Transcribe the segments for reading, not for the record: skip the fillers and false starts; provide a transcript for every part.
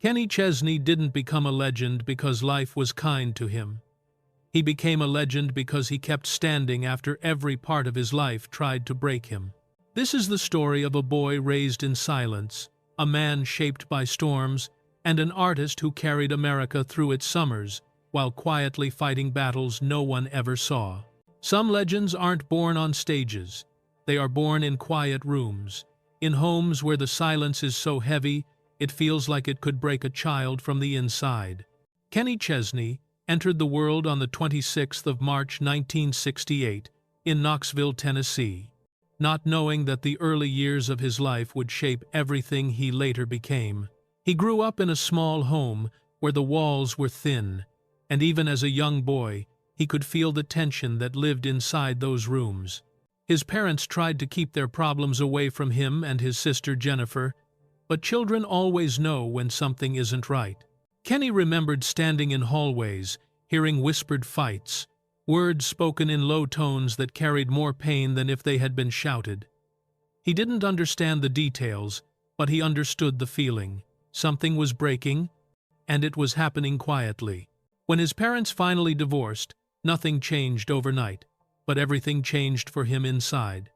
Kenny Chesney didn't become a legend because life was kind to him. He became a legend because he kept standing after every part of his life tried to break him. This is the story of a boy raised in silence, a man shaped by storms, and an artist who carried America through its summers while quietly fighting battles no one ever saw. Some legends aren't born on stages. They are born in quiet rooms, in homes where the silence is so heavy it feels like it could break a child from the inside. Kenny Chesney entered the world on the 26th of March 1968 in Knoxville, Tennessee, not knowing that the early years of his life would shape everything he later became. He grew up in a small home where the walls were thin, and even as a young boy, he could feel the tension that lived inside those rooms. His parents tried to keep their problems away from him and his sister Jennifer, but children always know when something isn't right. Kenny remembered standing in hallways, hearing whispered fights, words spoken in low tones that carried more pain than if they had been shouted. He didn't understand the details, but he understood the feeling. Something was breaking, and it was happening quietly. When his parents finally divorced, nothing changed overnight, but everything changed for him inside.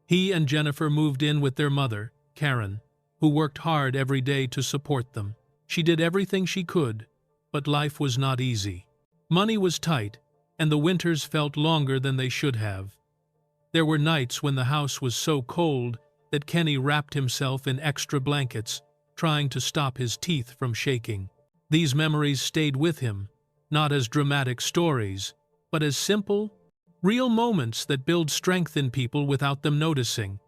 He and Jennifer moved in with their mother, Karen, who worked hard every day to support them. She did everything she could, but life was not easy. Money was tight, and the winters felt longer than they should have. There were nights when the house was so cold that Kenny wrapped himself in extra blankets, trying to stop his teeth from shaking. These memories stayed with him, not as dramatic stories, but as simple, real moments that build strength in people without them noticing.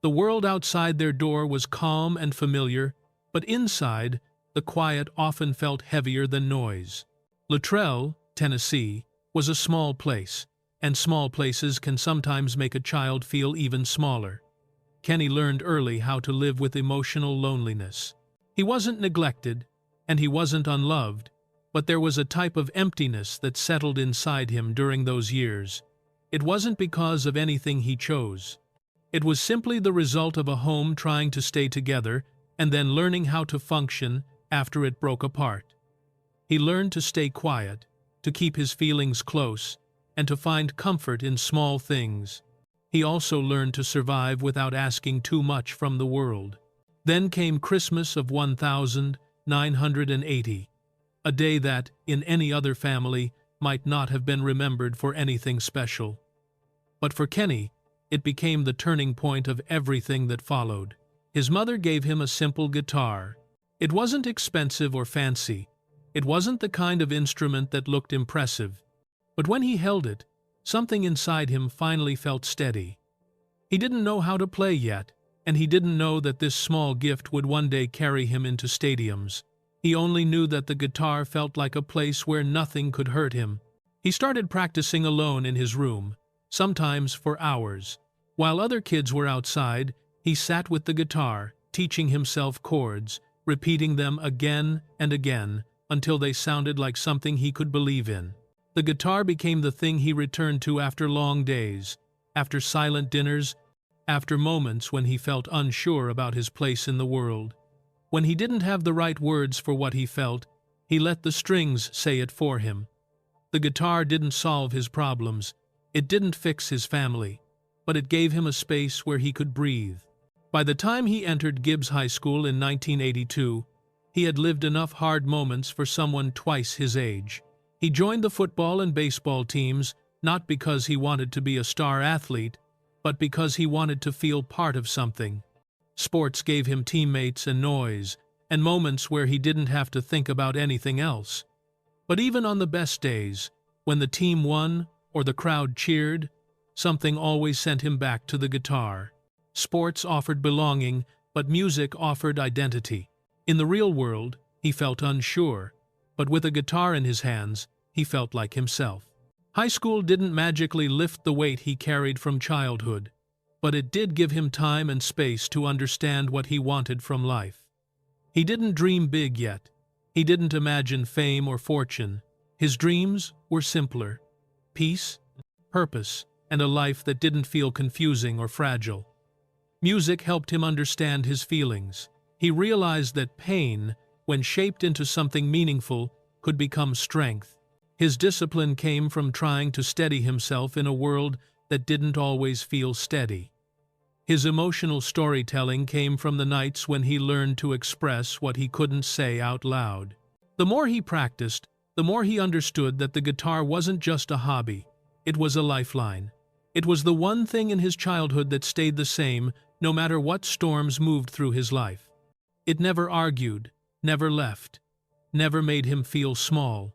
The world outside their door was calm and familiar, but inside, the quiet often felt heavier than noise. Luttrell, Tennessee, was a small place, and small places can sometimes make a child feel even smaller. Kenny learned early how to live with emotional loneliness. He wasn't neglected, and he wasn't unloved, but there was a type of emptiness that settled inside him during those years. It wasn't because of anything he chose. It was simply the result of a home trying to stay together and then learning how to function after it broke apart. He learned to stay quiet, to keep his feelings close, and to find comfort in small things. He also learned to survive without asking too much from the world. Then came Christmas of 1980, a day that, in any other family, might not have been remembered for anything special. But for Kenny, it became the turning point of everything that followed. His mother gave him a simple guitar. It wasn't expensive or fancy. It wasn't the kind of instrument that looked impressive. But when he held it, something inside him finally felt steady. He didn't know how to play yet, and he didn't know that this small gift would one day carry him into stadiums. He only knew that the guitar felt like a place where nothing could hurt him. He started practicing alone in his room, sometimes for hours. While other kids were outside, he sat with the guitar, teaching himself chords, repeating them again and again until they sounded like something he could believe in. The guitar became the thing he returned to after long days, after silent dinners, after moments when he felt unsure about his place in the world. When he didn't have the right words for what he felt, he let the strings say it for him. The guitar didn't solve his problems. It didn't fix his family, but it gave him a space where he could breathe. By the time he entered Gibbs High School in 1982, he had lived enough hard moments for someone twice his age. He joined the football and baseball teams, not because he wanted to be a star athlete, but because he wanted to feel part of something. Sports gave him teammates and noise, and moments where he didn't have to think about anything else. But even on the best days, when the team won or the crowd cheered, something always sent him back to the guitar. Sports offered belonging, but music offered identity. In the real world, he felt unsure, but with a guitar in his hands, he felt like himself. High school didn't magically lift the weight he carried from childhood, but it did give him time and space to understand what he wanted from life. He didn't dream big yet. He didn't imagine fame or fortune. His dreams were simpler: peace, purpose, and a life that didn't feel confusing or fragile. Music helped him understand his feelings. He realized that pain when shaped into something meaningful, could become strength. His discipline came from trying to steady himself in a world that didn't always feel steady. His emotional storytelling came from the nights when he learned to express what he couldn't say out loud. The more he practiced, the more he understood that the guitar wasn't just a hobby, it was a lifeline. It was the one thing in his childhood that stayed the same, no matter what storms moved through his life. It never argued, never left, never made him feel small.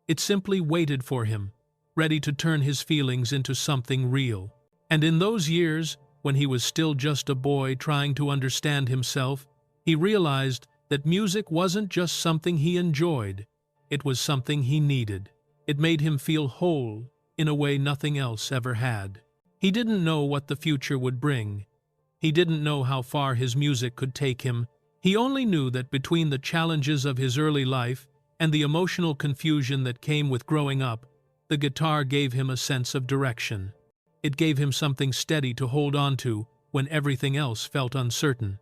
It simply waited for him, ready to turn his feelings into something real. And in those years, when he was still just a boy trying to understand himself, he realized that music wasn't just something he enjoyed, it was something he needed. It made him feel whole in a way nothing else ever had. He didn't know what the future would bring. He didn't know how far his music could take him. He only knew that between the challenges of his early life and the emotional confusion that came with growing up, the guitar gave him a sense of direction. It gave him something steady to hold on to when everything else felt uncertain.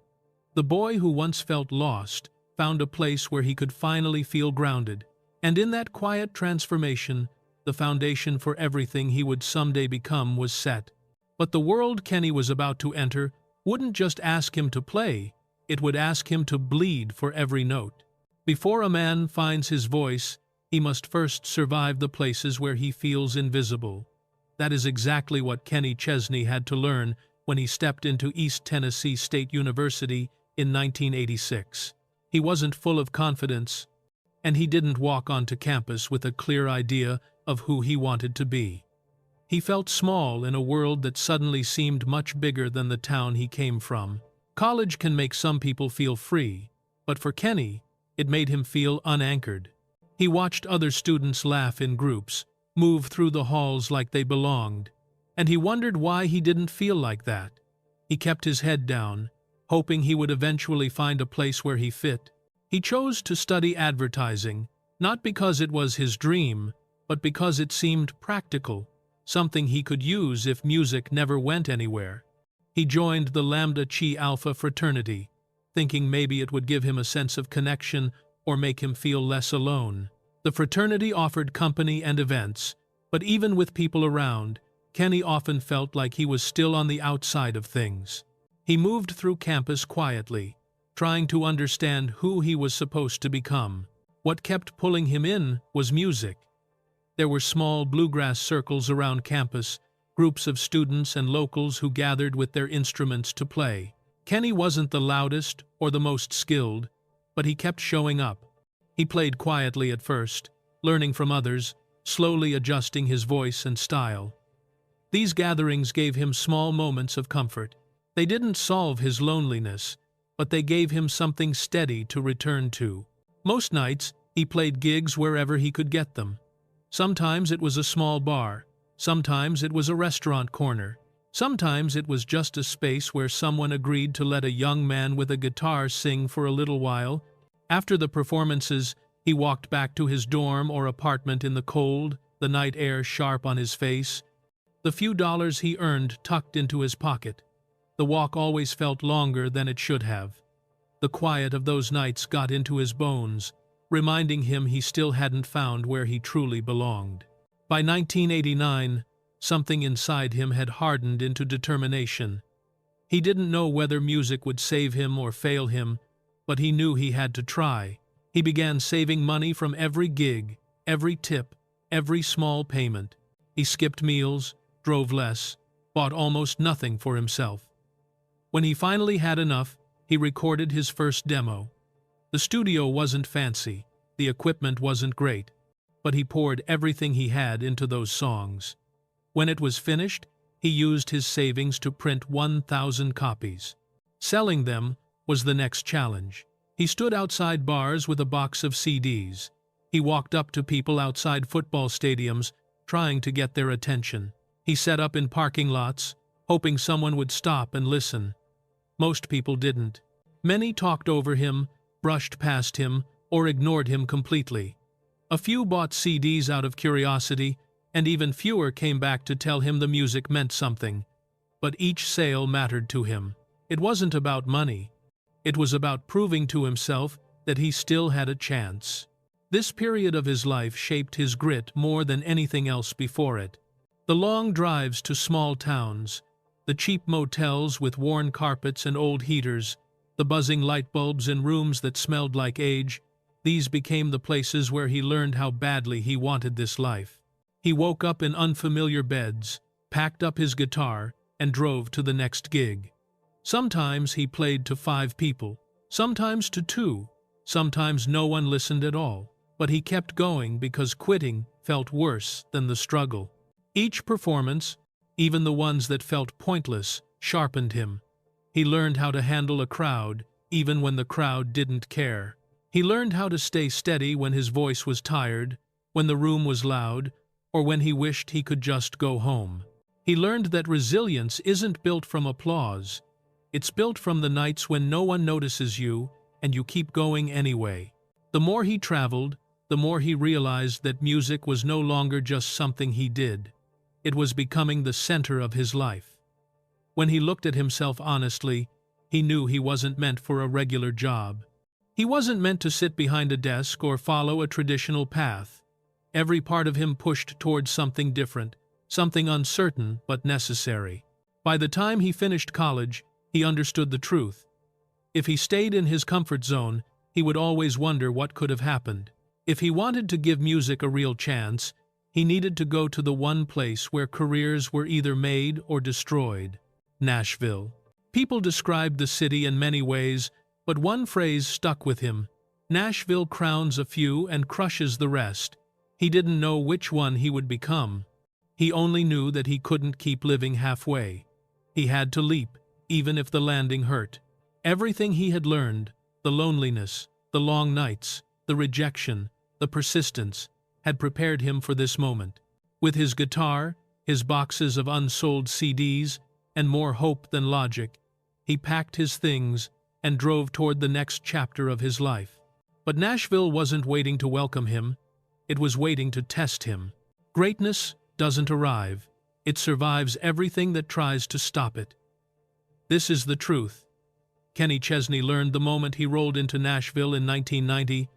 The boy who once felt lost found a place where he could finally feel grounded, and in that quiet transformation, the foundation for everything he would someday become was set. But the world Kenny was about to enter wouldn't just ask him to play, it would ask him to bleed for every note. Before a man finds his voice, he must first survive the places where he feels invisible. That is exactly what Kenny Chesney had to learn when he stepped into East Tennessee State University in 1986. He wasn't full of confidence, and he didn't walk onto campus with a clear idea of who he wanted to be. He felt small in a world that suddenly seemed much bigger than the town he came from. College can make some people feel free, but for Kenny, it made him feel unanchored. He watched other students laugh in groups, move through the halls like they belonged, and he wondered why he didn't feel like that. He kept his head down, hoping he would eventually find a place where he fit. He chose to study advertising, not because it was his dream, but because it seemed practical, something he could use if music never went anywhere. He joined the Lambda Chi Alpha fraternity, thinking maybe it would give him a sense of connection or make him feel less alone. The fraternity offered company and events, but even with people around, Kenny often felt like he was still on the outside of things. He moved through campus quietly, trying to understand who he was supposed to become. What kept pulling him in was music. There were small bluegrass circles around campus, groups of students and locals who gathered with their instruments to play. Kenny wasn't the loudest or the most skilled, but he kept showing up. He played quietly at first, learning from others, slowly adjusting his voice and style. These gatherings gave him small moments of comfort. They didn't solve his loneliness, but they gave him something steady to return to. Most nights, he played gigs wherever he could get them. Sometimes it was a small bar, sometimes it was a restaurant corner, sometimes it was just a space where someone agreed to let a young man with a guitar sing for a little while. After the performances, he walked back to his dorm or apartment in the cold, the night air sharp on his face, the few dollars he earned tucked into his pocket. The walk always felt longer than it should have. The quiet of those nights got into his bones, reminding him he still hadn't found where he truly belonged. By 1989, something inside him had hardened into determination. He didn't know whether music would save him or fail him, but he knew he had to try. He began saving money from every gig, every tip, every small payment. He skipped meals, drove less, bought almost nothing for himself. When he finally had enough, he recorded his first demo. The studio wasn't fancy, the equipment wasn't great, but he poured everything he had into those songs. When it was finished, he used his savings to print 1,000 copies. Selling them was the next challenge. He stood outside bars with a box of CDs. He walked up to people outside football stadiums, trying to get their attention. He set up in parking lots, hoping someone would stop and listen. Most people didn't. Many talked over him, brushed past him, or ignored him completely. A few bought CDs out of curiosity, and even fewer came back to tell him the music meant something. But each sale mattered to him. It wasn't about money. It was about proving to himself that he still had a chance. This period of his life shaped his grit more than anything else before it. The long drives to small towns, the cheap motels with worn carpets and old heaters, the buzzing light bulbs in rooms that smelled like age, these became the places where he learned how badly he wanted this life. He woke up in unfamiliar beds, packed up his guitar, and drove to the next gig. Sometimes he played to 5 people, sometimes to 2, sometimes no one listened at all. But he kept going because quitting felt worse than the struggle. Each performance, even the ones that felt pointless, sharpened him. He learned how to handle a crowd, even when the crowd didn't care. He learned how to stay steady when his voice was tired, when the room was loud, or when he wished he could just go home. He learned that resilience isn't built from applause. It's built from the nights when no one notices you and you keep going anyway. The more he traveled, the more he realized that music was no longer just something he did. It was becoming the center of his life. When he looked at himself honestly, he knew he wasn't meant for a regular job. He wasn't meant to sit behind a desk or follow a traditional path. Every part of him pushed towards something different, something uncertain but necessary. By the time he finished college, he understood the truth. If he stayed in his comfort zone, he would always wonder what could have happened. If he wanted to give music a real chance, he needed to go to the one place where careers were either made or destroyed: Nashville. People described the city in many ways, but one phrase stuck with him: Nashville crowns a few and crushes the rest. He didn't know which one he would become. He only knew that he couldn't keep living halfway. He had to leap, even if the landing hurt. Everything he had learned, the loneliness, the long nights, the rejection, the persistence, had prepared him for this moment. With his guitar, his boxes of unsold CDs, and more hope than logic, he packed his things and drove toward the next chapter of his life. But Nashville wasn't waiting to welcome him. It was waiting to test him. Greatness doesn't arrive. It survives everything that tries to stop it. This is the truth. Kenny Chesney learned the moment he rolled into Nashville in 1990.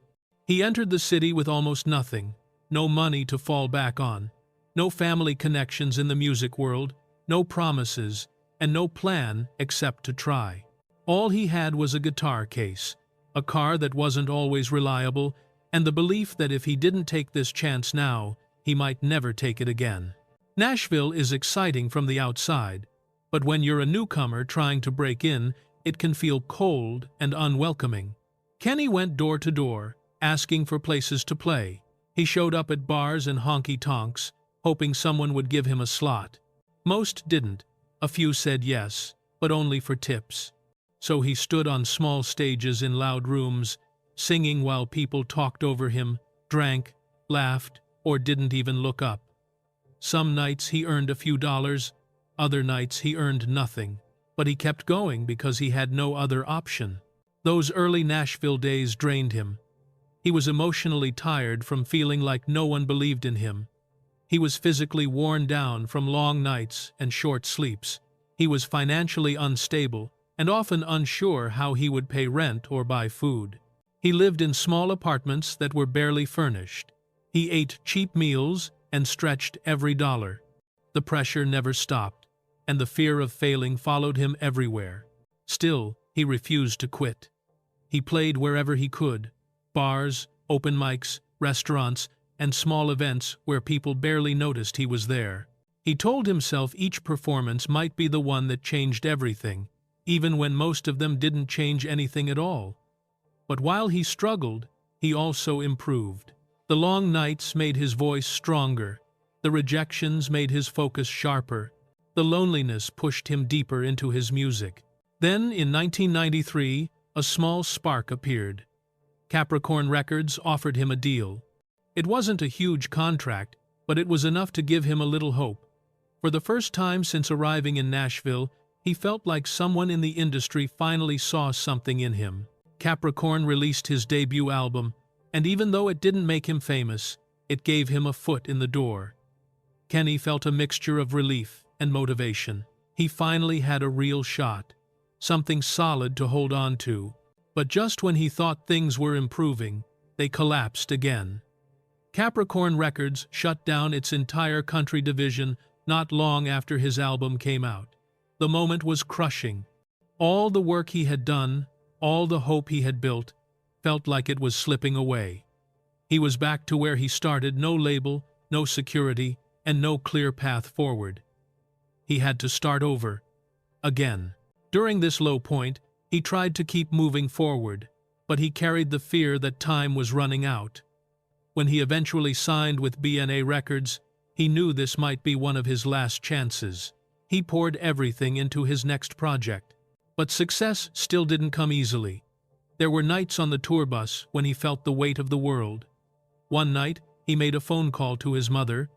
He entered the city with almost nothing, no money to fall back on, no family connections in the music world, no promises, and no plan except to try. All he had was a guitar case, a car that wasn't always reliable, and the belief that if he didn't take this chance now, he might never take it again. Nashville is exciting from the outside, but when you're a newcomer trying to break in, it can feel cold and unwelcoming. Kenny went door to door, asking for places to play. He showed up at bars and honky-tonks, hoping someone would give him a slot. Most didn't. A few said yes, but only for tips. So he stood on small stages in loud rooms, singing while people talked over him, drank, laughed, or didn't even look up. Some nights he earned a few dollars, other nights he earned nothing, but he kept going because he had no other option. Those early Nashville days drained him. He was emotionally tired from feeling like no one believed in him. He was physically worn down from long nights and short sleeps. He was financially unstable and often unsure how he would pay rent or buy food. He lived in small apartments that were barely furnished. He ate cheap meals and stretched every dollar. The pressure never stopped, and the fear of failing followed him everywhere. Still, he refused to quit. He played wherever he could: bars, open mics, restaurants, and small events where people barely noticed he was there. He told himself each performance might be the one that changed everything, even when most of them didn't change anything at all. But while he struggled, he also improved. The long nights made his voice stronger. The rejections made his focus sharper. The loneliness pushed him deeper into his music. Then, in 1993, a small spark appeared. Capricorn Records offered him a deal. It wasn't a huge contract, but it was enough to give him a little hope. For the first time since arriving in Nashville, he felt like someone in the industry finally saw something in him. Capricorn released his debut album, and even though it didn't make him famous, it gave him a foot in the door. Kenny felt a mixture of relief and motivation. He finally had a real shot, something solid to hold on to. But just when he thought things were improving, they collapsed again. Capricorn Records shut down its entire country division not long after his album came out. The moment was crushing. All the work he had done, all the hope he had built, felt like it was slipping away. He was back to where he started, no label, no security, and no clear path forward. He had to start over. Again. During this low point, he tried to keep moving forward, but he carried the fear that time was running out. When he eventually signed with BNA Records, he knew this might be one of his last chances. He poured everything into his next project. But success still didn't come easily. There were nights on the tour bus when he felt the weight of the world. One night, he made a phone call to his mother,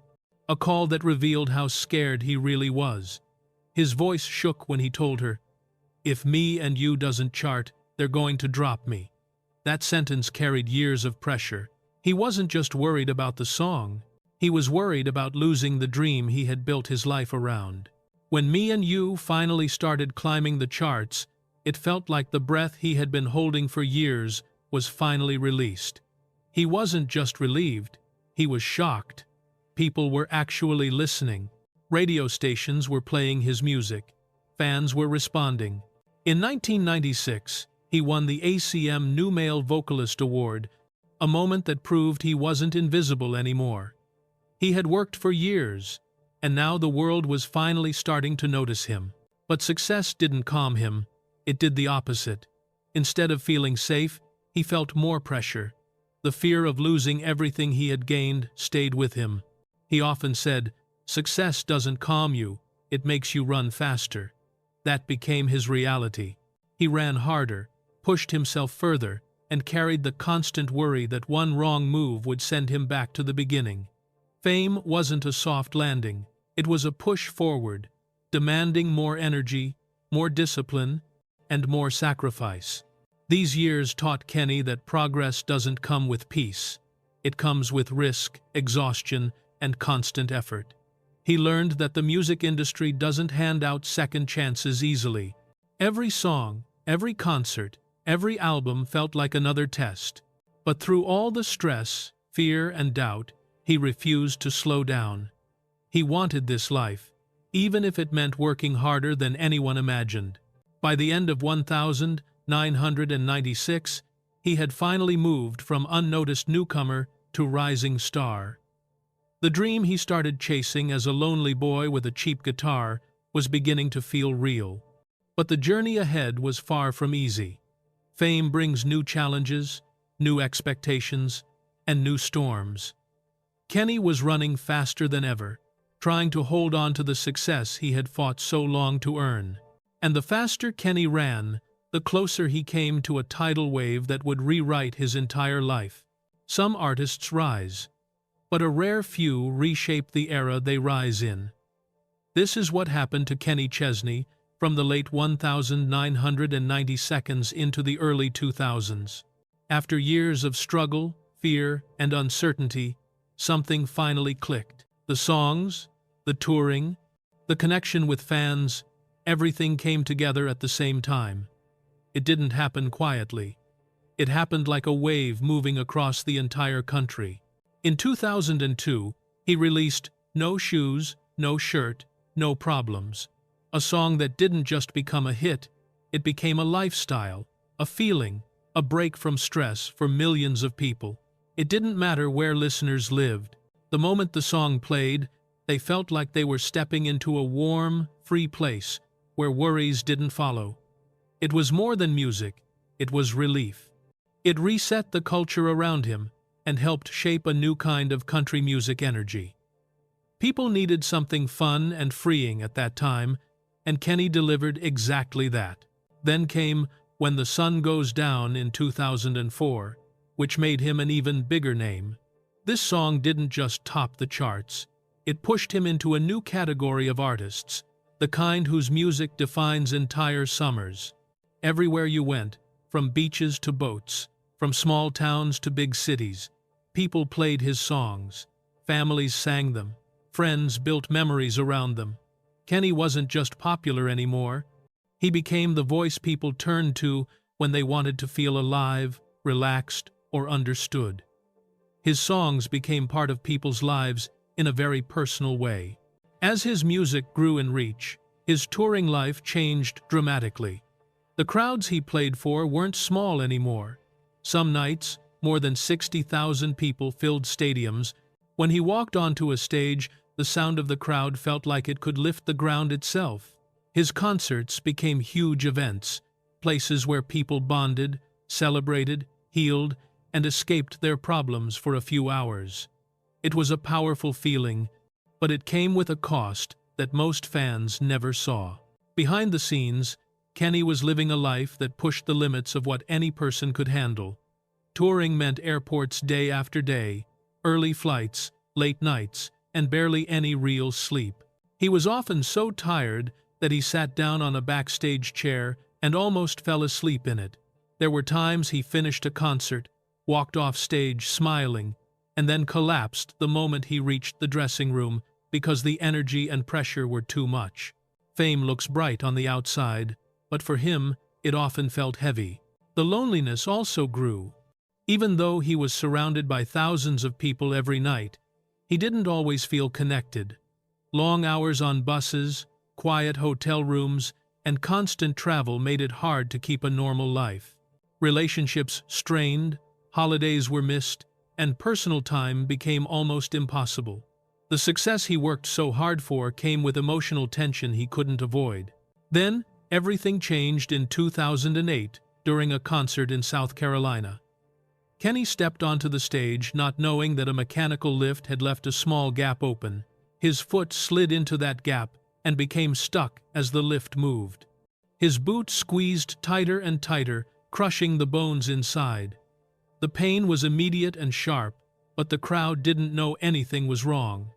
a call that revealed how scared he really was. His voice shook when he told her, "If Me and You doesn't chart, they're going to drop me." That sentence carried years of pressure. He wasn't just worried about the song. He was worried about losing the dream he had built his life around. When Me and You finally started climbing the charts, it felt like the breath he had been holding for years was finally released. He wasn't just relieved, he was shocked. People were actually listening. Radio stations were playing his music. Fans were responding. In 1996, he won the ACM New Male Vocalist Award, a moment that proved he wasn't invisible anymore. He had worked for years, and now the world was finally starting to notice him. But success didn't calm him, it did the opposite. Instead of feeling safe, he felt more pressure. The fear of losing everything he had gained stayed with him. He often said, "Success doesn't calm you, it makes you run faster." That became his reality. He ran harder, pushed himself further, and carried the constant worry that one wrong move would send him back to the beginning. Fame wasn't a soft landing, it was a push forward, demanding more energy, more discipline, and more sacrifice. These years taught Kenny that progress doesn't come with peace. It comes with risk, exhaustion, and constant effort. He learned that the music industry doesn't hand out second chances easily. Every song, every concert, every album felt like another test. But through all the stress, fear, and doubt, he refused to slow down. He wanted this life, even if it meant working harder than anyone imagined. By the end of 1996, he had finally moved from unnoticed newcomer to rising star. The dream he started chasing as a lonely boy with a cheap guitar was beginning to feel real. But the journey ahead was far from easy. Fame brings new challenges, new expectations, and new storms. Kenny was running faster than ever, trying to hold on to the success he had fought so long to earn. And the faster Kenny ran, the closer he came to a tidal wave that would rewrite his entire life. Some artists rise, but a rare few reshape the era they rise in. This is what happened to Kenny Chesney from the late 1992s into the early 2000s. After years of struggle, fear, and uncertainty, something finally clicked. The songs, the touring, the connection with fans, everything came together at the same time. It didn't happen quietly. It happened like a wave moving across the entire country. In 2002, he released No Shoes, No Shirt, No Problems, a song that didn't just become a hit, it became a lifestyle, a feeling, a break from stress for millions of people. It didn't matter where listeners lived. The moment the song played, they felt like they were stepping into a warm, free place where worries didn't follow. It was more than music, it was relief. It reset the culture around him and helped shape a new kind of country music energy. People needed something fun and freeing at that time, and Kenny delivered exactly that. Then came When the Sun Goes Down in 2004, which made him an even bigger name. This song didn't just top the charts, it pushed him into a new category of artists, the kind whose music defines entire summers. Everywhere you went, from beaches to boats, from small towns to big cities, people played his songs, families sang them, friends built memories around them. Kenny wasn't just popular anymore, he became the voice people turned to when they wanted to feel alive, relaxed, or understood. His songs became part of people's lives in a very personal way. As his music grew in reach, his touring life changed dramatically. The crowds he played for weren't small anymore. Some nights, more than 60,000 people filled stadiums. When he walked onto a stage, the sound of the crowd felt like it could lift the ground itself. His concerts became huge events, places where people bonded, celebrated, healed, and escaped their problems for a few hours. It was a powerful feeling, but it came with a cost that most fans never saw. Behind the scenes, Kenny was living a life that pushed the limits of what any person could handle. Touring meant airports day after day, early flights, late nights, and barely any real sleep. He was often so tired that he sat down on a backstage chair and almost fell asleep in it. There were times he finished a concert, walked off stage smiling, and then collapsed the moment he reached the dressing room because the energy and pressure were too much. Fame looks bright on the outside, but for him, it often felt heavy. The loneliness also grew. Even though he was surrounded by thousands of people every night, he didn't always feel connected. Long hours on buses, quiet hotel rooms, and constant travel made it hard to keep a normal life. Relationships strained, holidays were missed, and personal time became almost impossible. The success he worked so hard for came with emotional tension he couldn't avoid. Then, everything changed in 2008 during a concert in South Carolina. Kenny stepped onto the stage not knowing that a mechanical lift had left a small gap open. His foot slid into that gap and became stuck as the lift moved. His boot squeezed tighter and tighter, crushing the bones inside. The pain was immediate and sharp, but the crowd didn't know anything was wrong.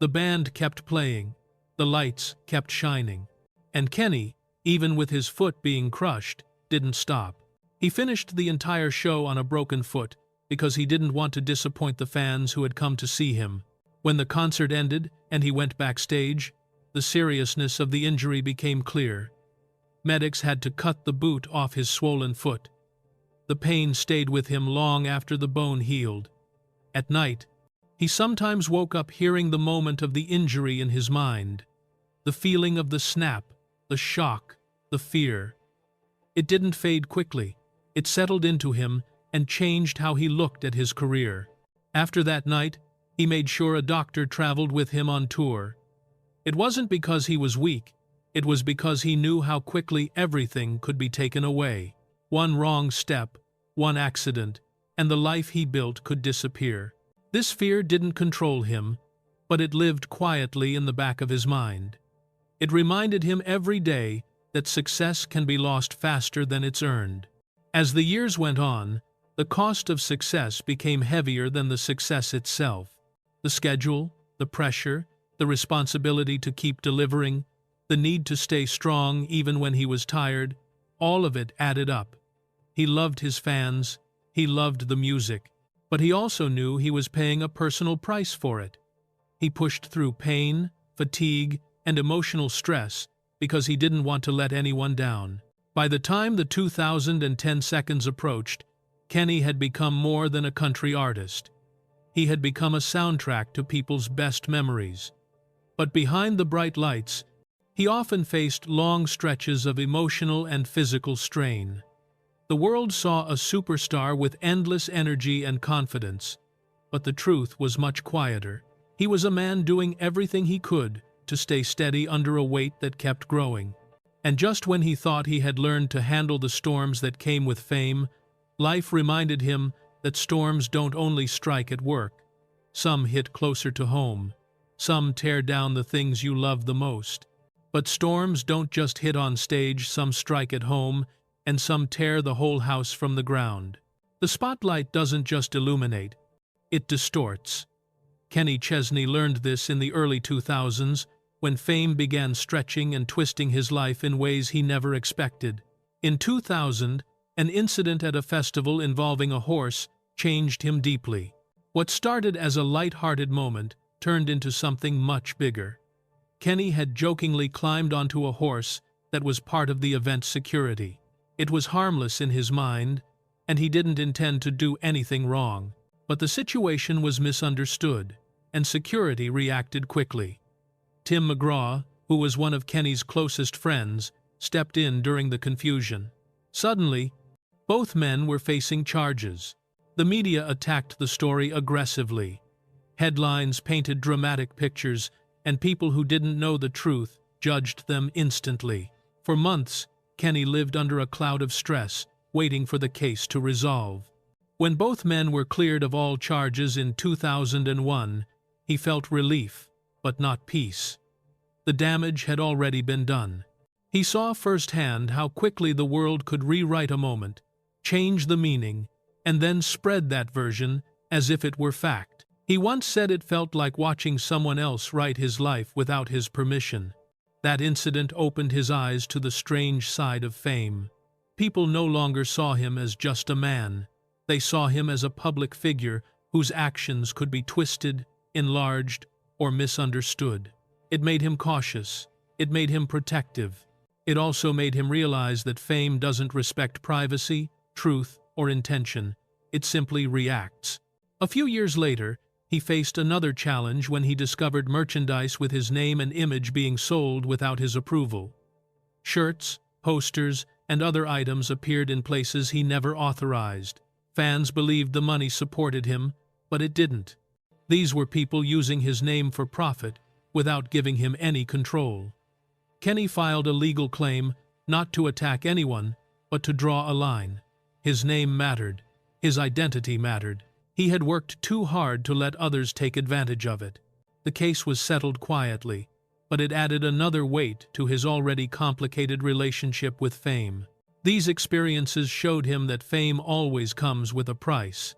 The band kept playing, the lights kept shining, and Kenny, even with his foot being crushed, didn't stop. He finished the entire show on a broken foot because he didn't want to disappoint the fans who had come to see him. When the concert ended and he went backstage, the seriousness of the injury became clear. Medics had to cut the boot off his swollen foot. The pain stayed with him long after the bone healed. At night, he sometimes woke up hearing the moment of the injury in his mind. The feeling of the snap, the shock, the fear. It didn't fade quickly. It settled into him and changed how he looked at his career. After that night, he made sure a doctor traveled with him on tour. It wasn't because he was weak. It was because he knew how quickly everything could be taken away. One wrong step, one accident, and the life he built could disappear. This fear didn't control him, but it lived quietly in the back of his mind. It reminded him every day that success can be lost faster than it's earned. As the years went on, the cost of success became heavier than the success itself. The schedule, the pressure, the responsibility to keep delivering, the need to stay strong even when he was tired, all of it added up. He loved his fans, he loved the music, but he also knew he was paying a personal price for it. He pushed through pain, fatigue, and emotional stress because he didn't want to let anyone down. By the time the 2010 seconds approached, Kenny had become more than a country artist. He had become a soundtrack to people's best memories. But behind the bright lights, he often faced long stretches of emotional and physical strain. The world saw a superstar with endless energy and confidence, but the truth was much quieter. He was a man doing everything he could to stay steady under a weight that kept growing. And just when he thought he had learned to handle the storms that came with fame, life reminded him that storms don't only strike at work. Some hit closer to home. Some tear down the things you love the most. But storms don't just hit on stage, some strike at home, and some tear the whole house from the ground. The spotlight doesn't just illuminate, it distorts. Kenny Chesney learned this in the early 2000s, when fame began stretching and twisting his life in ways he never expected. In 2000, an incident at a festival involving a horse changed him deeply. What started as a light-hearted moment turned into something much bigger. Kenny had jokingly climbed onto a horse that was part of the event's security. It was harmless in his mind, and he didn't intend to do anything wrong. But the situation was misunderstood, and security reacted quickly. Tim McGraw, who was one of Kenny's closest friends, stepped in during the confusion. Suddenly, both men were facing charges. The media attacked the story aggressively. Headlines painted dramatic pictures, and people who didn't know the truth judged them instantly. For months, Kenny lived under a cloud of stress, waiting for the case to resolve. When both men were cleared of all charges in 2001, he felt relief, but not peace. The damage had already been done. He saw firsthand how quickly the world could rewrite a moment, change the meaning, and then spread that version as if it were fact. He once said it felt like watching someone else write his life without his permission. That incident opened his eyes to the strange side of fame. People no longer saw him as just a man. They saw him as a public figure whose actions could be twisted, enlarged, or misunderstood. It made him cautious. It made him protective. It also made him realize that fame doesn't respect privacy, truth, or intention. It simply reacts. A few years later, he faced another challenge when he discovered merchandise with his name and image being sold without his approval. Shirts, posters, and other items appeared in places he never authorized. Fans believed the money supported him, but it didn't. These were people using his name for profit, without giving him any control. Kenny filed a legal claim, not to attack anyone, but to draw a line. His name mattered. His identity mattered. He had worked too hard to let others take advantage of it. The case was settled quietly, but it added another weight to his already complicated relationship with fame. These experiences showed him that fame always comes with a price.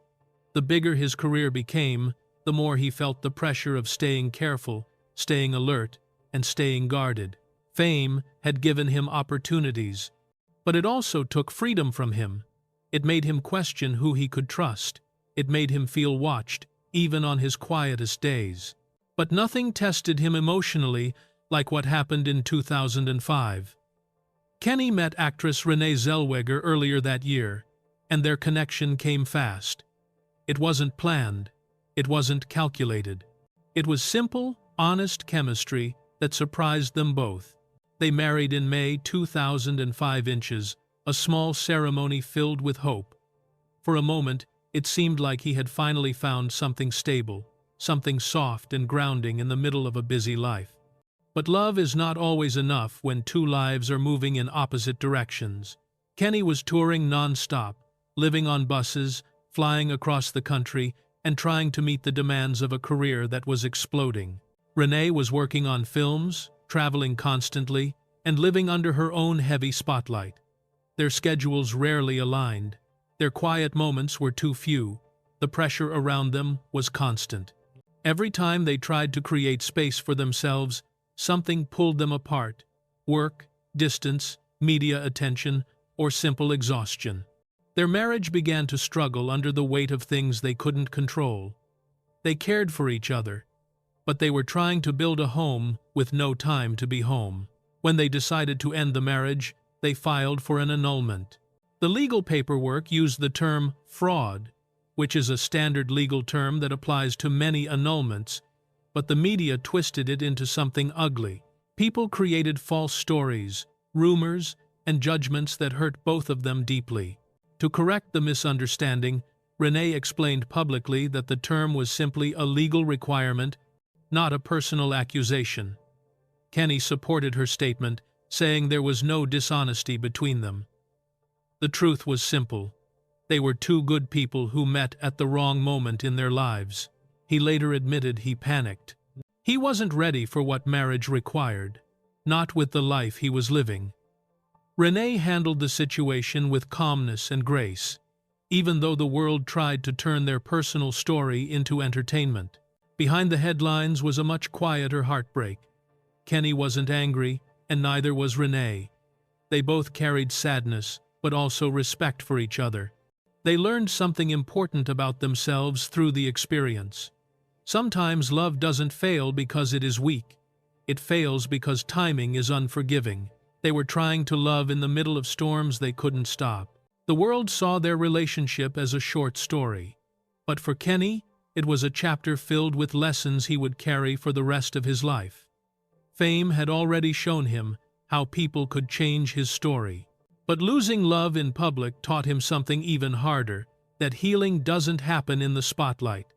The bigger his career became, the more he felt the pressure of staying careful, staying alert, and staying guarded. Fame had given him opportunities, but it also took freedom from him. It made him question who he could trust. It made him feel watched, even on his quietest days. But nothing tested him emotionally like what happened in 2005. Kenny met actress Renee Zellweger earlier that year, and their connection came fast. It wasn't planned. It wasn't calculated. It was simple, honest chemistry that surprised them both. They married in May 2005, a small ceremony filled with hope. For a moment, it seemed like he had finally found something stable, something soft and grounding in the middle of a busy life. But love is not always enough when two lives are moving in opposite directions. Kenny was touring non-stop, living on buses, flying across the country, and trying to meet the demands of a career that was exploding. Renee was working on films, traveling constantly, and living under her own heavy spotlight. Their schedules rarely aligned. Their quiet moments were too few. The pressure around them was constant. Every time they tried to create space for themselves, something pulled them apart. Work, distance, media attention, or simple exhaustion. Their marriage began to struggle under the weight of things they couldn't control. They cared for each other, but they were trying to build a home with no time to be home. When they decided to end the marriage, they filed for an annulment. The legal paperwork used the term fraud, which is a standard legal term that applies to many annulments, but the media twisted it into something ugly. People created false stories, rumors, and judgments that hurt both of them deeply. To correct the misunderstanding, Renee explained publicly that the term was simply a legal requirement, not a personal accusation. Kenny supported her statement, saying there was no dishonesty between them. The truth was simple. They were two good people who met at the wrong moment in their lives. He later admitted he panicked. He wasn't ready for what marriage required, not with the life he was living. Renee handled the situation with calmness and grace, even though the world tried to turn their personal story into entertainment. Behind the headlines was a much quieter heartbreak. Kenny wasn't angry, and neither was Renee. They both carried sadness, but also respect for each other. They learned something important about themselves through the experience. Sometimes love doesn't fail because it is weak. It fails because timing is unforgiving. They were trying to love in the middle of storms they couldn't stop. The world saw their relationship as a short story. But for Kenny, it was a chapter filled with lessons he would carry for the rest of his life. Fame had already shown him how people could change his story. But losing love in public taught him something even harder, that healing doesn't happen in the spotlight.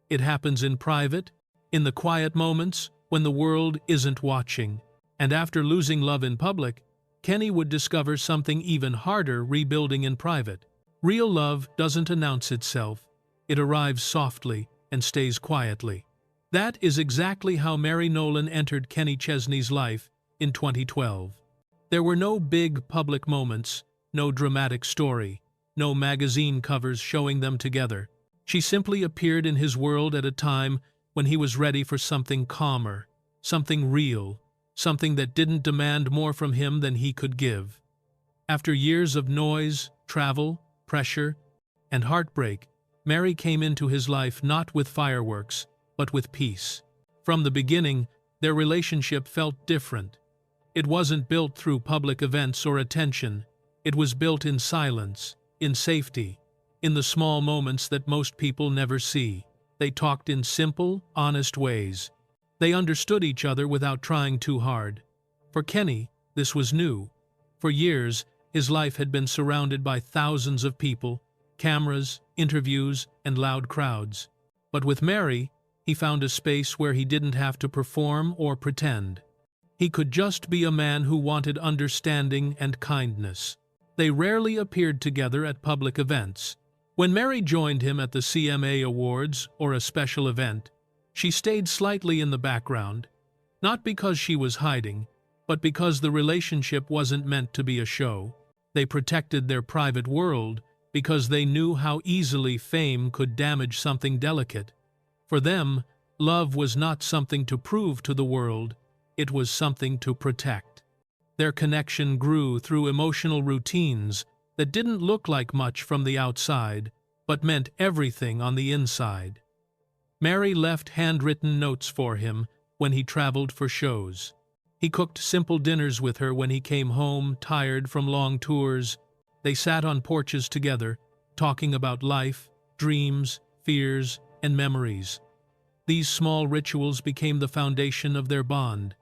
It happens in private, in the quiet moments when the world isn't watching. And after losing love in public, Kenny would discover something even harder rebuilding in private. Real love doesn't announce itself. It arrives softly and stays quietly. That is exactly how Mary Nolan entered Kenny Chesney's life in 2012. There were no big public moments, no dramatic story, no magazine covers showing them together. She simply appeared in his world at a time when he was ready for something calmer, something real, something that didn't demand more from him than he could give. After years of noise, travel, pressure, and heartbreak, Mary came into his life not with fireworks, but with peace. From the beginning, their relationship felt different. It wasn't built through public events or attention. It was built in silence, in safety, in the small moments that most people never see. They talked in simple, honest ways. They understood each other without trying too hard. For Kenny, this was new. For years, his life had been surrounded by thousands of people, cameras, interviews, and loud crowds. But with Mary, he found a space where he didn't have to perform or pretend. He could just be a man who wanted understanding and kindness. They rarely appeared together at public events. When Mary joined him at the CMA Awards or a special event, she stayed slightly in the background, not because she was hiding, but because the relationship wasn't meant to be a show. They protected their private world because they knew how easily fame could damage something delicate. For them, love was not something to prove to the world, it was something to protect. Their connection grew through emotional routines that didn't look like much from the outside, but meant everything on the inside. Mary left handwritten notes for him when he traveled for shows. He cooked simple dinners with her when he came home tired from long tours. They sat on porches together, talking about life, dreams, fears, and memories. These small rituals became the foundation of their bond.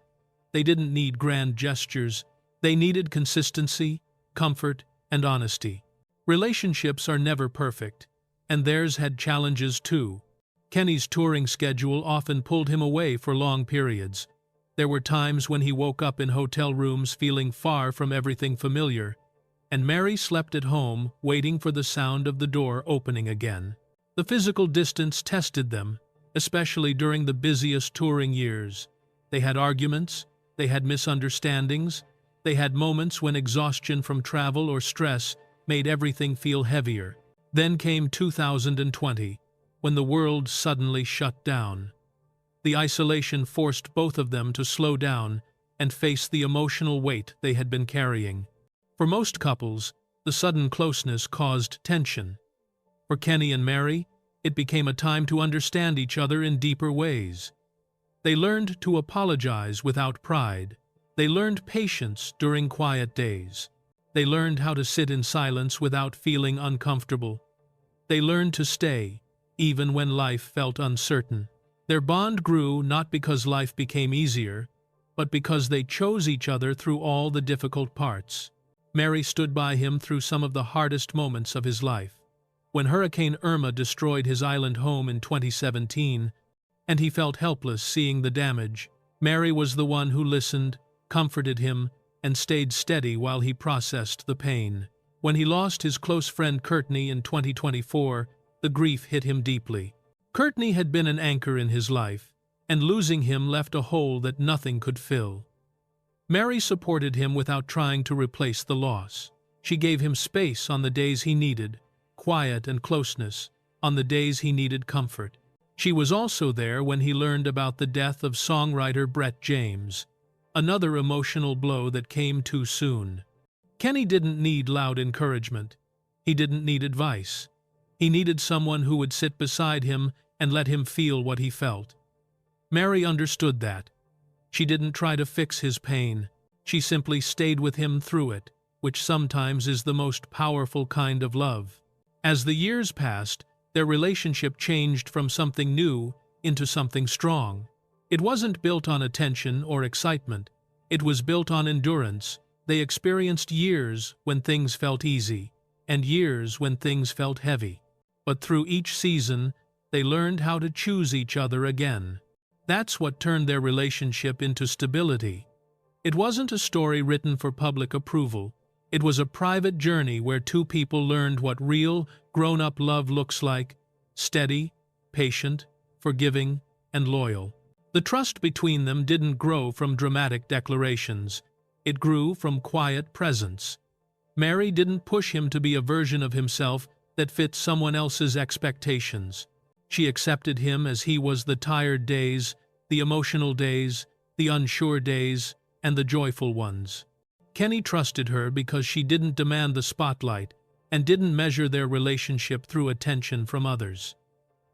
They didn't need grand gestures. They needed consistency, comfort, and honesty. Relationships are never perfect, and theirs had challenges too. Kenny's touring schedule often pulled him away for long periods. There were times when he woke up in hotel rooms feeling far from everything familiar, and Mary slept at home, waiting for the sound of the door opening again. The physical distance tested them, especially during the busiest touring years. They had arguments, they had misunderstandings, they had moments when exhaustion from travel or stress made everything feel heavier. Then came 2020, when the world suddenly shut down. The isolation forced both of them to slow down and face the emotional weight they had been carrying. For most couples, the sudden closeness caused tension. For Kenny and Mary, it became a time to understand each other in deeper ways. They learned to apologize without pride. They learned patience during quiet days. They learned how to sit in silence without feeling uncomfortable. They learned to stay, even when life felt uncertain. Their bond grew not because life became easier, but because they chose each other through all the difficult parts. Mary stood by him through some of the hardest moments of his life. When Hurricane Irma destroyed his island home in 2017, and he felt helpless seeing the damage, Mary was the one who listened, comforted him, and stayed steady while he processed the pain. When he lost his close friend Courtney in 2024, the grief hit him deeply. Courtney had been an anchor in his life, and losing him left a hole that nothing could fill. Mary supported him without trying to replace the loss. She gave him space on the days he needed, quiet and closeness, on the days he needed comfort. She was also there when he learned about the death of songwriter Brett James, another emotional blow that came too soon. Kenny didn't need loud encouragement. He didn't need advice. He needed someone who would sit beside him and let him feel what he felt. Mary understood that. She didn't try to fix his pain. She simply stayed with him through it, which sometimes is the most powerful kind of love. As the years passed, their relationship changed from something new into something strong. It wasn't built on attention or excitement. It was built on endurance. They experienced years when things felt easy, and years when things felt heavy. But through each season, they learned how to choose each other again. That's what turned their relationship into stability. It wasn't a story written for public approval. It was a private journey where two people learned what real, grown-up love looks like: steady, patient, forgiving, and loyal. The trust between them didn't grow from dramatic declarations. It grew from quiet presence. Mary didn't push him to be a version of himself that fit someone else's expectations. She accepted him as he was: the tired days, the emotional days, the unsure days, and the joyful ones. Kenny trusted her because she didn't demand the spotlight and didn't measure their relationship through attention from others.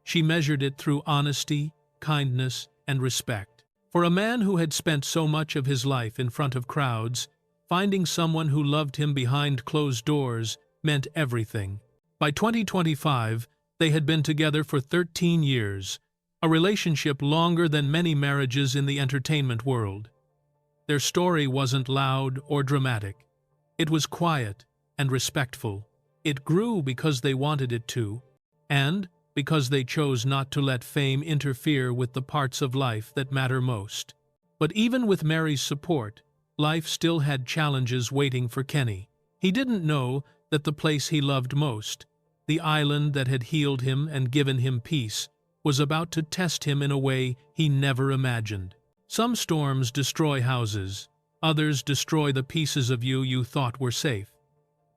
She measured it through honesty, kindness, and respect. For a man who had spent so much of his life in front of crowds, finding someone who loved him behind closed doors meant everything. By 2025, they had been together for 13 years, a relationship longer than many marriages in the entertainment world. Their story wasn't loud or dramatic. It was quiet and respectful. It grew because they wanted it to, and because they chose not to let fame interfere with the parts of life that matter most. But even with Mary's support, life still had challenges waiting for Kenny. He didn't know that the place he loved most, the island that had healed him and given him peace, was about to test him in a way he never imagined. Some storms destroy houses, others destroy the pieces of you thought were safe.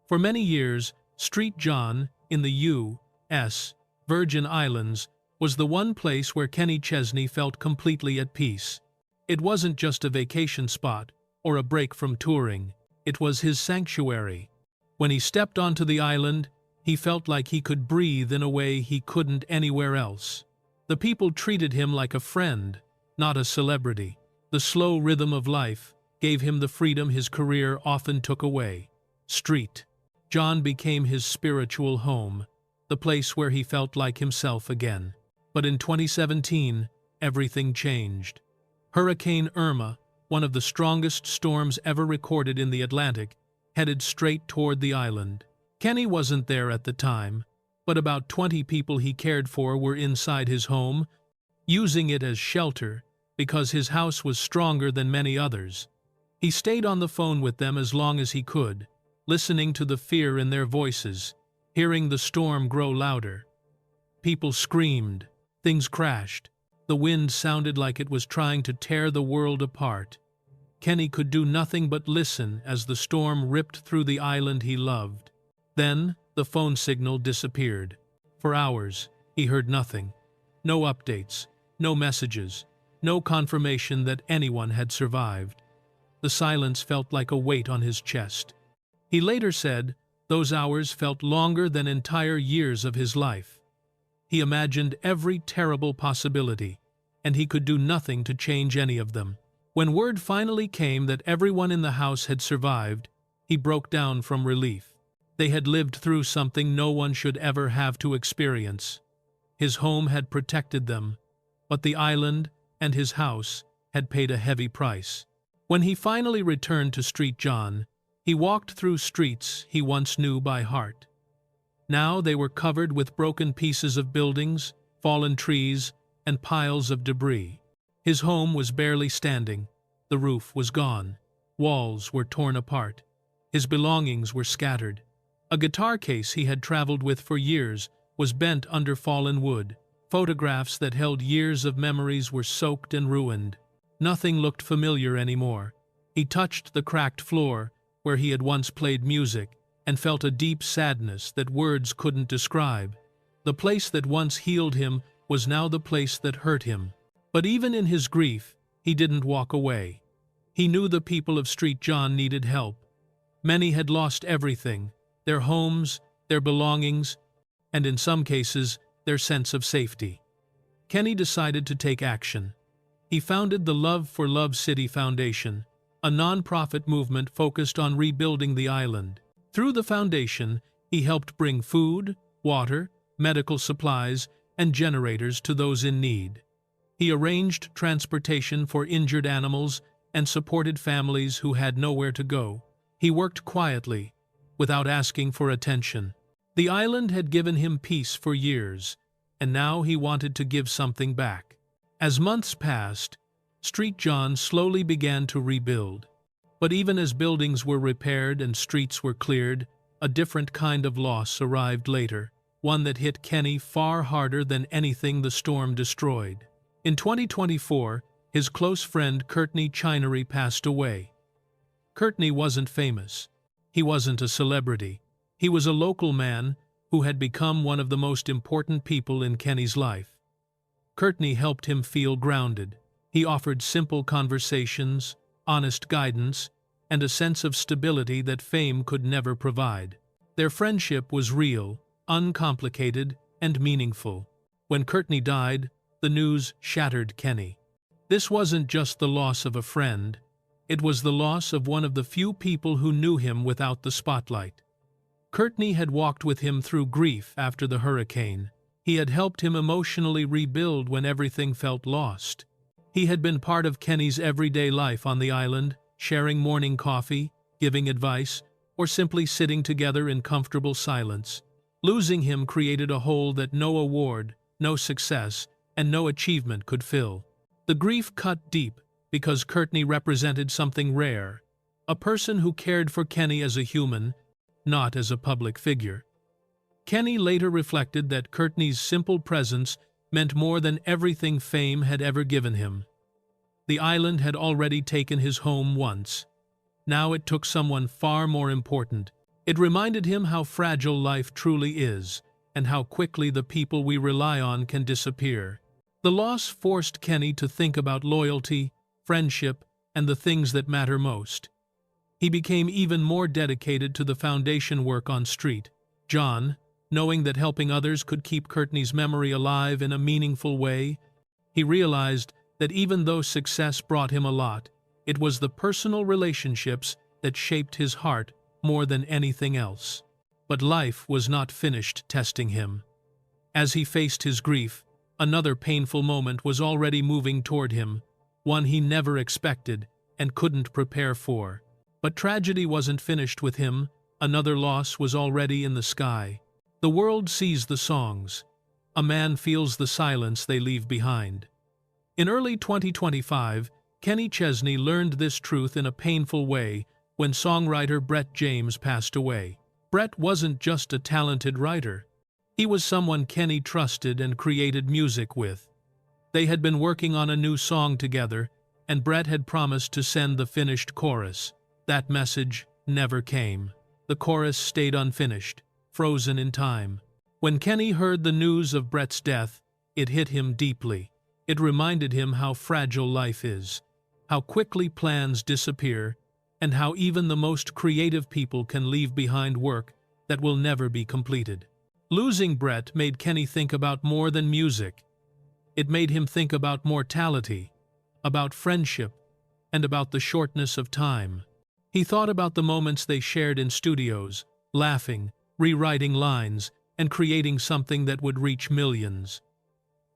For many years, Street John, in the U.S. Virgin Islands, was the one place where Kenny Chesney felt completely at peace. It wasn't just a vacation spot or a break from touring. It was his sanctuary. When he stepped onto the island, he felt like he could breathe in a way he couldn't anywhere else. The people treated him like a friend, not a celebrity. The slow rhythm of life gave him the freedom his career often took away. Street John became his spiritual home, the place where he felt like himself again. But in 2017, everything changed. Hurricane Irma, one of the strongest storms ever recorded in the Atlantic, headed straight toward the island. Kenny wasn't there at the time, but about 20 people he cared for were inside his home, using it as shelter because his house was stronger than many others. He stayed on the phone with them as long as he could, listening to the fear in their voices, hearing the storm grow louder. People screamed, things crashed, the wind sounded like it was trying to tear the world apart. Kenny could do nothing but listen as the storm ripped through the island he loved. Then, the phone signal disappeared. For hours, he heard nothing. No updates, no messages, no confirmation that anyone had survived. The silence felt like a weight on his chest. He later said those hours felt longer than entire years of his life. He imagined every terrible possibility, and he could do nothing to change any of them. When word finally came that everyone in the house had survived, he broke down from relief. They had lived through something no one should ever have to experience. His home had protected them, but the island and his house had paid a heavy price. When he finally returned to Street John, he walked through streets he once knew by heart. Now they were covered with broken pieces of buildings, fallen trees, and piles of debris. His home was barely standing. The roof was gone. Walls were torn apart. His belongings were scattered. A guitar case he had traveled with for years was bent under fallen wood. Photographs that held years of memories were soaked and ruined. Nothing looked familiar anymore. He touched the cracked floor where he had once played music and felt a deep sadness that words couldn't describe. The place that once healed him was now the place that hurt him. But even in his grief, he didn't walk away. He knew the people of Street John needed help. Many had lost everything: their homes, their belongings, and in some cases, their sense of safety. Kenny decided to take action. He founded the Love for Love City Foundation, a non-profit movement focused on rebuilding the island. Through the foundation, he helped bring food, water, medical supplies, and generators to those in need. He arranged transportation for injured animals and supported families who had nowhere to go. He worked quietly, without asking for attention. The island had given him peace for years, and now he wanted to give something back. As months passed, Street John slowly began to rebuild. But even as buildings were repaired and streets were cleared, a different kind of loss arrived later, one that hit Kenny far harder than anything the storm destroyed. In 2024, his close friend Kenny Chesney passed away. Kenny wasn't famous. He wasn't a celebrity. He was a local man who had become one of the most important people in Kenny's life. Kenny helped him feel grounded. He offered simple conversations, honest guidance, and a sense of stability that fame could never provide. Their friendship was real, uncomplicated, and meaningful. When Kenny died, the news shattered Kenny. This wasn't just the loss of a friend, it was the loss of one of the few people who knew him without the spotlight. Kenny had walked with him through grief after the hurricane. He had helped him emotionally rebuild when everything felt lost. He had been part of Kenny's everyday life on the island, sharing morning coffee, giving advice, or simply sitting together in comfortable silence. Losing him created a hole that no award, no success, and no achievement could fill. The grief cut deep because Kenny represented something rare, a person who cared for Kenny as a human, not as a public figure. Kenny later reflected that Kenny's simple presence meant more than everything fame had ever given him. The island had already taken his home once. Now it took someone far more important. It reminded him how fragile life truly is, and how quickly the people we rely on can disappear. The loss forced Kenny to think about loyalty, friendship, and the things that matter most. He became even more dedicated to the foundation work on Street John, knowing that helping others could keep Kenny's memory alive in a meaningful way. He realized that even though success brought him a lot, it was the personal relationships that shaped his heart more than anything else. But life was not finished testing him. As he faced his grief, another painful moment was already moving toward him, one he never expected and couldn't prepare for. But tragedy wasn't finished with him. Another loss was already in the sky. The world sees the songs. A man feels the silence they leave behind. In early 2025, Kenny Chesney learned this truth in a painful way when songwriter Brett James passed away. Brett wasn't just a talented writer. He was someone Kenny trusted and created music with. They had been working on a new song together, and Brett had promised to send the finished chorus. That message never came. The chorus stayed unfinished, frozen in time. When Kenny heard the news of Brett's death, it hit him deeply. It reminded him how fragile life is, how quickly plans disappear, and how even the most creative people can leave behind work that will never be completed. Losing Brett made Kenny think about more than music. It made him think about mortality, about friendship, and about the shortness of time. He thought about the moments they shared in studios, laughing, rewriting lines, and creating something that would reach millions.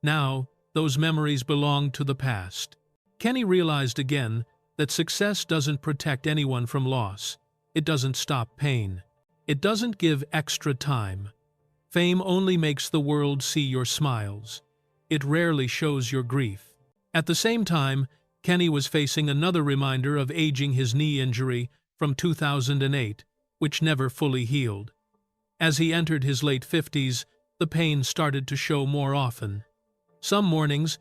Now, those memories belonged to the past. Kenny realized again that success doesn't protect anyone from loss. It doesn't stop pain. It doesn't give extra time. Fame only makes the world see your smiles. It rarely shows your grief. At the same time, Kenny was facing another reminder of aging, his knee injury from 2008, which never fully healed. As he entered his late 50s, the pain started to show more often. Some mornings,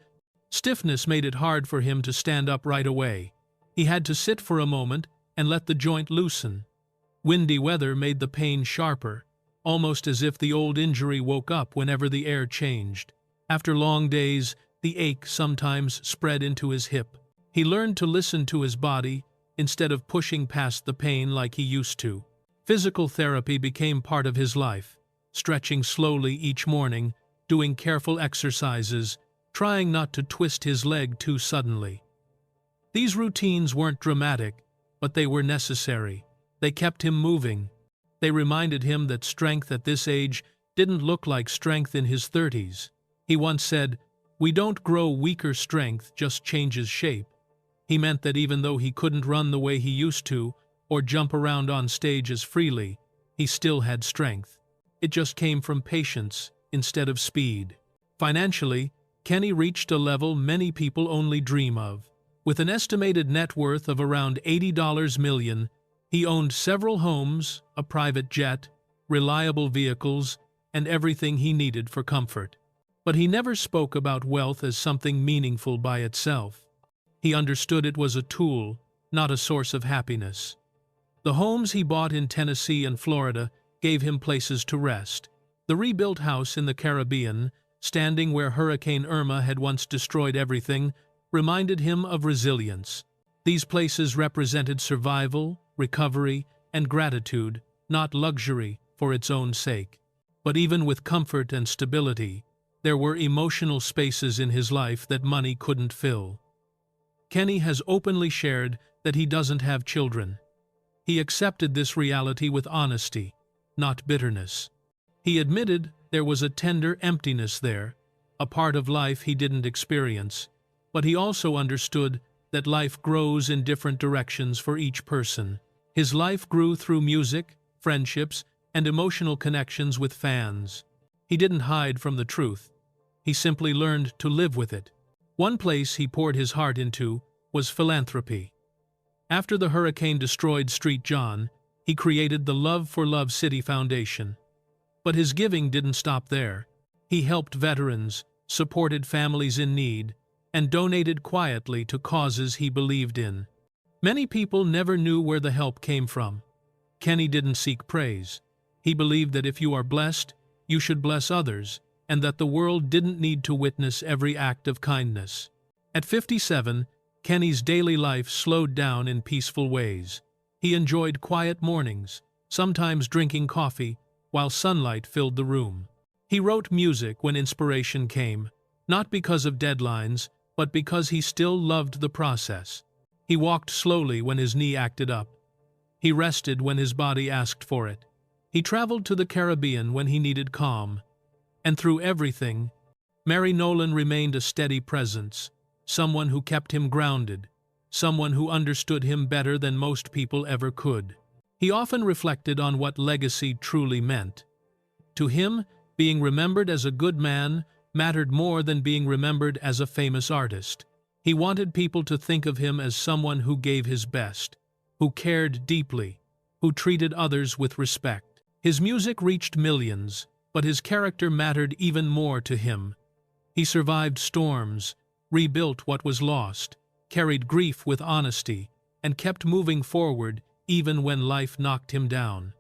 stiffness made it hard for him to stand up right away. He had to sit for a moment and let the joint loosen. Windy weather made the pain sharper, almost as if the old injury woke up whenever the air changed. After long days, the ache sometimes spread into his hip. He learned to listen to his body instead of pushing past the pain like he used to. Physical therapy became part of his life, stretching slowly each morning, doing careful exercises, trying not to twist his leg too suddenly. These routines weren't dramatic, but they were necessary. They kept him moving. They reminded him that strength at this age didn't look like strength in his 30s. He once said, "We don't grow weaker, strength just changes shape." He meant that even though he couldn't run the way he used to, or jump around on stage as freely, he still had strength. It just came from patience instead of speed. Financially, Kenny reached a level many people only dream of. With an estimated net worth of around $80 million, he owned several homes, a private jet, reliable vehicles, and everything he needed for comfort. But he never spoke about wealth as something meaningful by itself. He understood it was a tool, not a source of happiness. The homes he bought in Tennessee and Florida gave him places to rest. The rebuilt house in the Caribbean, standing where Hurricane Irma had once destroyed everything, reminded him of resilience. These places represented survival, recovery, and gratitude, not luxury for its own sake. But even with comfort and stability, there were emotional spaces in his life that money couldn't fill. Kenny has openly shared that he doesn't have children. He accepted this reality with honesty, not bitterness. He admitted there was a tender emptiness there, a part of life he didn't experience, but he also understood that life grows in different directions for each person. His life grew through music, friendships, and emotional connections with fans. He didn't hide from the truth. He simply learned to live with it. One place he poured his heart into was philanthropy. After the hurricane destroyed Street John, he created the Love for Love City Foundation. But his giving didn't stop there. He helped veterans, supported families in need, and donated quietly to causes he believed in. Many people never knew where the help came from. Kenny didn't seek praise. He believed that if you are blessed, you should bless others, and that the world didn't need to witness every act of kindness. At 57, Kenny's daily life slowed down in peaceful ways. He enjoyed quiet mornings, sometimes drinking coffee, while sunlight filled the room. He wrote music when inspiration came, not because of deadlines, but because he still loved the process. He walked slowly when his knee acted up. He rested when his body asked for it. He traveled to the Caribbean when he needed calm. And through everything, Mary Nolan remained a steady presence, someone who kept him grounded, someone who understood him better than most people ever could. He often reflected on what legacy truly meant. To him, being remembered as a good man mattered more than being remembered as a famous artist. He wanted people to think of him as someone who gave his best, who cared deeply, who treated others with respect. His music reached millions, but his character mattered even more to him. He survived storms, rebuilt what was lost, carried grief with honesty, and kept moving forward even when life knocked him down.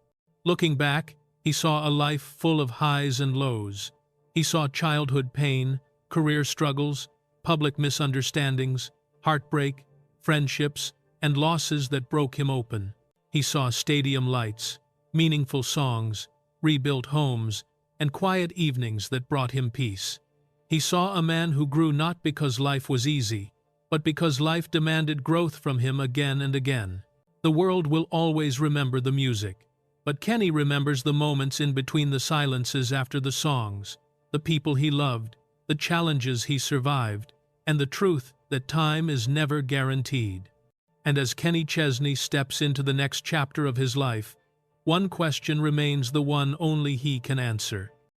Looking back, he saw a life full of highs and lows. He saw childhood pain, career struggles, public misunderstandings, heartbreak, friendships, and losses that broke him open. He saw stadium lights, meaningful songs, rebuilt homes, and quiet evenings that brought him peace. He saw a man who grew not because life was easy, but because life demanded growth from him again and again. The world will always remember the music, but Kenny remembers the moments in between the silences after the songs, the people he loved, the challenges he survived, and the truth that time is never guaranteed. And as Kenny Chesney steps into the next chapter of his life, one question remains the one only he can answer.